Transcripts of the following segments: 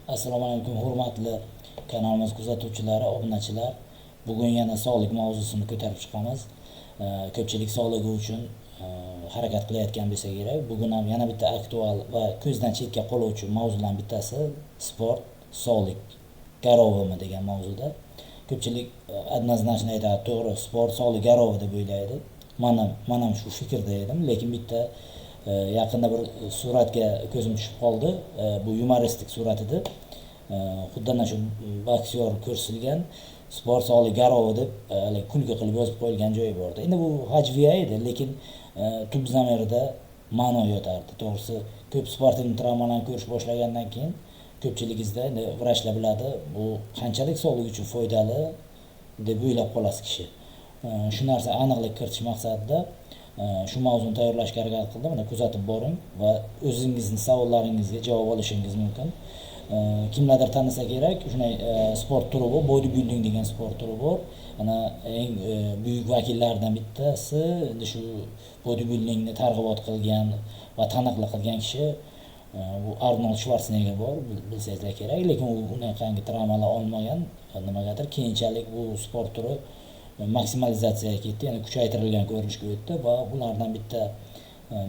Assalomu alaykum hurmatli kanalimiz kuzatuvchilari, obunachilar. Bugun yana sog'liq mavzusini ko'tarib chiqamiz. Ko'pchilik sog'ligi uchun harakat qilayotgan bo'lsa kerak. Bugun ham yana bitta aktual va ko'zdan chetga qoluvchi mavzulardan bittasi sport, sog'liq garovimi degan mavzuda. Ko'pchilik однозначно aytadi, to'g'ri, sport sog'liq garovi deb o'ylaydi. Men ham shu fikrda edim, lekin bitta yaqinda bir suratga ko'zim tushib qoldi. Bu yumoristik surat edi. Xuddi ana shu boksyor ko'rsatilgan sport sog'liq garovi deb kulgi qilib yozib qo'yilgan joyi bor edi. Endi bu hajviya edi, lekin tub zamirida ma'no yotardi. To'g'risi, ko'p sportning travmalarni ko'rish boshlagandan keyin ko'pchiligingizda endi vrachlar biladi, bu qanchalik sog'liq uchun foydali deb o'ylab qolasiz kishi. Shu narsa aniqlik kiritish maqsadida shu mavzuni tayyorlashga harakat qildim. Mana kuzatib boring va o'zingizning savollaringizga javob olishingiz mumkin. Kimlardir tanisa kerak, shunday sport turi bor, bodybuilding degan sport turi bor. Ana eng buyuk vakillaridan bittasi endi shu bodybuildingni targ'ibot qilgan va taniqli qilgan kishi bu Arnold Schwarzenegger bor, bilsangizlar kerak, lekin u unaqangi travmalar olmagan. Nimagadir keyinchalik bu sport turi maksimalizatsiyaga ketdi, ya'ni kuchaytirilgan ko'rinishga o'tdi va ulardan bitta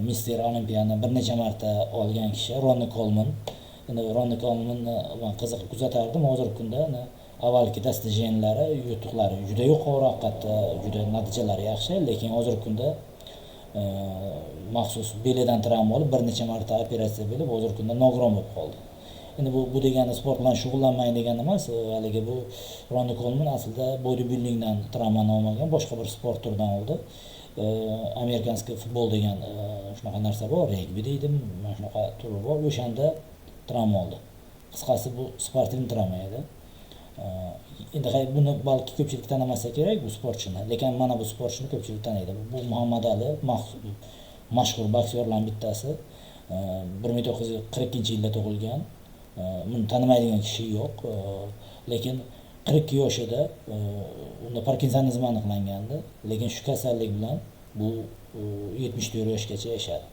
Mister Olimpiyani bir necha marta olgan kishi Ronnie Coleman. Endi Ronnie Colemanni men qiziqib kuzatardim. Hozirgi kunda avvalgi dostojenlari, yutuqlari juda yuqori, haqiqatda juda natijalari yaxshi, lekin hozirgi kunda maxsus belidan travma olib bir necha marta operatsiya bo'lib, hozirgi kunda nogiron bo'lib qoldi. Endi bu degani sport bilan shug'ullanmang degani emas. Haligi bu Ronnie Coleman aslida bodybuildingdan travmani olmagan, boshqa bir sport turidan oldi. Amerikanskiy futbol degan shunaqa narsa bor, regbi deydim, mana shunaqa turi bor. O'shanda travma oldi. Qisqasi bu sportning travma edi. Endi buni balki ko'pchilik tanimasa kerak bu sportchini, lekin mana bu sportchini ko'pchilik taniydi. Bu Muhammad Ali, mashhur boksyorlarning bittasi. 1942-yilda tug'ilgan. Buni tanimaydigan kishi yo'q, lekin 42 yoshida unda Parkinsonizm aniqlangandi, lekin shu kasallik bilan bu 74 yoshgacha yashadi.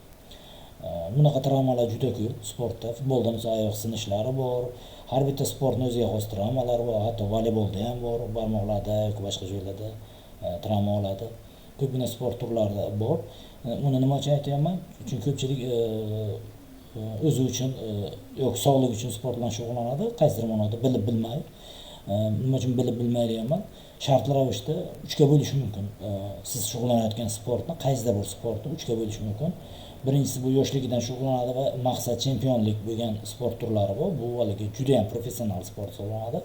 Bunaqa travmalar juda ko'p sportda, futbolda esa oyoq sinishlari bor, har bitta sportning o'ziga xos travmalari bor, hatto voleybolda ham bor, barmoqlarda yoki boshqa joylarda travma oladi. Ko'pgina sport turlarida bor. Buni nima uchun aytyapman? Chunki ko'pchilik o'zi uchun yoki sog'liq uchun sport bilan shug'ullanadi, qaysidir ma'noda bilib bilmay. Nima uchun bilib bilmay deyapman? Shartli ravishda 3 ga bo'lish mumkin. Siz shug'ullanayotgan sportni, qaysidir bir sportni 3 ga bo'lish mumkin. Birinchisi bu yoshligidan shug'ullanadi va maqsad chempionlik bo'lgan sport turlari bor. Bu haligi juda ham professional sport hisoblanadi.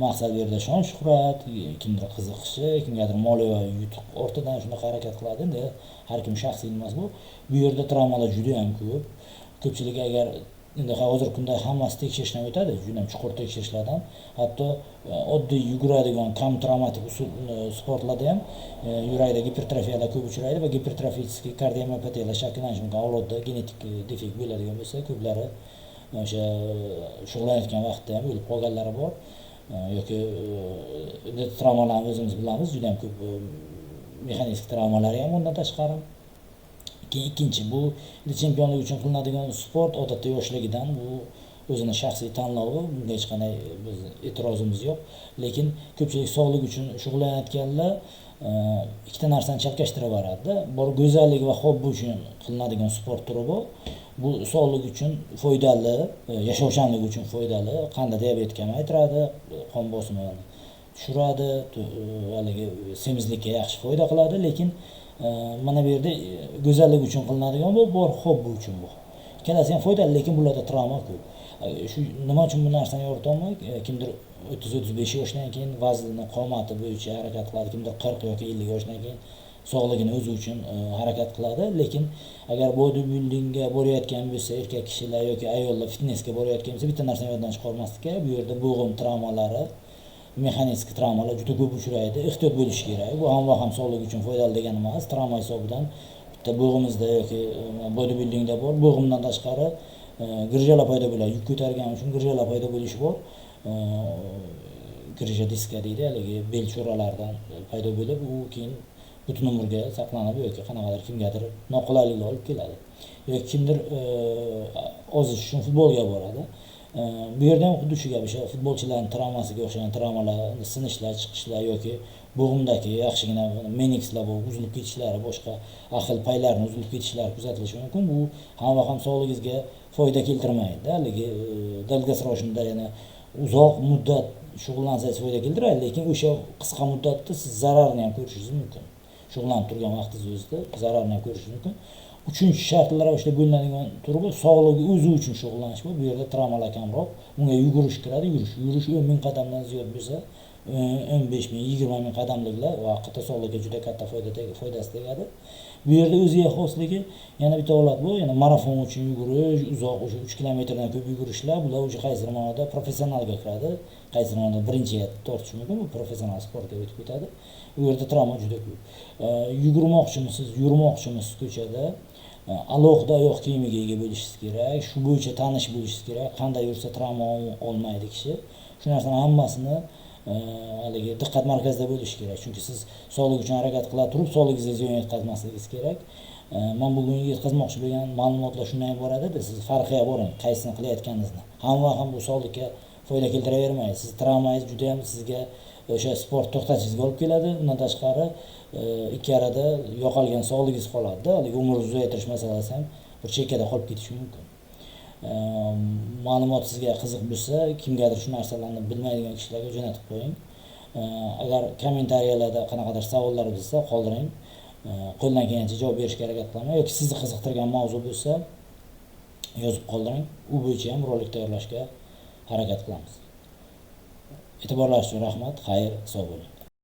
Maqsad bu yerda shon shuhrat, kimdir qiziqishi, kimgadir moliyaviy yutuq ortidan shunaqa harakat qiladi. Endi har kim shaxsiy emas bu. Bu yerda travmalar juda ham ko'p. Ko'pchilik agar endi hozirgi kunda hammasi tekshirishdan o'tadi, juda ham chuqur tekshirishlardan. Hatto oddiy yuguradigan kam travmatik sportlarda ham yurakda gipertrofiyalar ko'p uchraydi va gipertrofik kardiomiyopatiyalar shakllanishi mumkin. Avlodda genetik defekt bo'ladigan bo'lsa, ko'plari o'sha shug'ullanayotgan vaqtda ham o'lib qolganlari bor. Yoki travmalarni o'zimiz bilamiz, juda ham ko'p mexanik travmalari ham undan tashqari. Ikkinchi, bu chempionlik uchun qilinadigan sport odatda yoshligidan bu o'zini shaxsiy tanlovi, bunga hech qanday biz e'tirozimiz yo'q, lekin ko'pchilik sog'liq uchun shug'ullanayotganlar ikkita narsani chalkashtirib yuboradi. Bor go'zallik va hobbi uchun qilinadigan sport turi bor. Bu sog'liq uchun foydali, yashovchanlik uchun foydali, qandli diabet kamaytiradi, qon bosimini tushiradi, haligi semizlikka yaxshi foyda qiladi, lekin mana bu yerda go'zallik uchun qilinadigan bor, hobbi uchun bu. Ikkalasi ham foydali, lekin bularda travma ko'p. Shu nima uchun bu narsani yoritolmay, kimdir 30-35 yoshdan keyin vaznini, qomati bo'yicha harakat qiladi, kimdir 40 yoki 50 yoshdan keyin sog'ligini o'zi uchun harakat qiladi, lekin agar bodybuildingga borayotgan bo'lsa, erkak kishilar yoki ayollar fitnessga borayotgan bo'lsa, bitta narsani yoddan chiqarmaslik kerak. Bu yerda bo'g'im travmalari, mexanik travmalar juda ko'p uchraydi. Ehtiyot bo'lish kerak. Bu ham sog'liq uchun foydali degani emas. Travma hisobidan bitta bo'g'imizda yoki bodybuildingda bor. Bo'g'imdan tashqari girjalar paydo bo'ladi. Yuk ko'targan uchun girjalar paydo bo'lishi bor. Girja diska deydi, haligi bel cho'ralaridan paydo bo'lib, u keyin butun umrga saqlanib yoki qanaqadir kimgadir noqulayliklar olib keladi. Yoki kimdir ozish uchun futbolga boradi. Bu yerda ham xuddi shu gap, o'sha futbolchilarning travmasiga o'xshagan travmalar, sinishlar, chiqishlar yoki bo'g'imdagi yaxshigina menikslar bo'lib uzilib ketishlari, boshqa aql paylarini uzilib ketishlari kuzatilishi mumkin. Bu hamma ham sog'ligingizga foyda keltirmaydi. Haligi dalgasroshinda yana uzoq muddat shug'ullansangiz foyda keltiradi, lekin o'sha qisqa muddatda siz zararni ham ko'rishingiz mumkin. Shug'ullanib turgan vaqtingiz o'zida zararni ham ko'rishingiz mumkin. Uchinchi shartlar ravishda bo'linadigan turi bu sog'ligi o'zi uchun shug'ullanish bu. Bu yerda travmalar kamroq. Unga yugurish kiradi. Yurish 10 ming qadamdan ziyod bo'lsa, 15 ming, 20 ming qadamliklar vaqtda sog'lig'iga juda katta foydasi tegadi. Bu yerda o'ziga xosligi yana bitta holat bu, yana marafon uchun yugurish, uzoq o'sha 3 kilometrdan ko'p yugurishlar, bular o'sha qaysidir ma'noda professionalga kiradi. Qaysidir ma'noda birinchiga tortish mumkin, bu professional sportga o'tib ketadi. Bu yerda travma juda ko'p. Yugurmoqchimisiz, yurmoqchimisiz ko'chada alohida oyoq kiyimiga ega bo'lishingiz kerak. Shu bo'yicha tanish bo'lishingiz kerak. Qanday yursa travma olmaydi kishi. Shu narsaning hammasini haligi diqqat markazida bo'lish kerak. Chunki siz sog'lik uchun harakat qila turib, sog'ligingizga ziyon yetkazmasligingiz kerak. Men bugun yetkazmoqchi bo'lgan ma'lumotlar shundan iborat-da, siz farqiga boring, qaysini qilayotganingizni. Hamma ham bu sog'likka foyda keltiravermaydi. Siz travmangiz juda ham sizga o'sha sport to'xtatishingizga olib keladi. Undan tashqari ikki arada yo'qolgan sog'ligingiz qoladi-da. Haligi umringizni uzaytirish masalasi ham bir chekkada qolib ketishi mumkin. Ma'lumot sizga qiziq bo'lsa, kimgadir shu narsalarni bilmaydigan kishilarga jo'natib qo'ying. Agar kommentariyalarda qanaqadir savollar bo'lsa, qoldiring. Qo'ldan kelgancha javob berishga harakat qilaman yoki sizni qiziqtirgan mavzu bo'lsa, yozib qoldiring. U bo'yicha ham rolik tayyorlashga harakat qilamiz. E'tiborlaringiz uchun rahmat. Xayr, sog' bo'ling.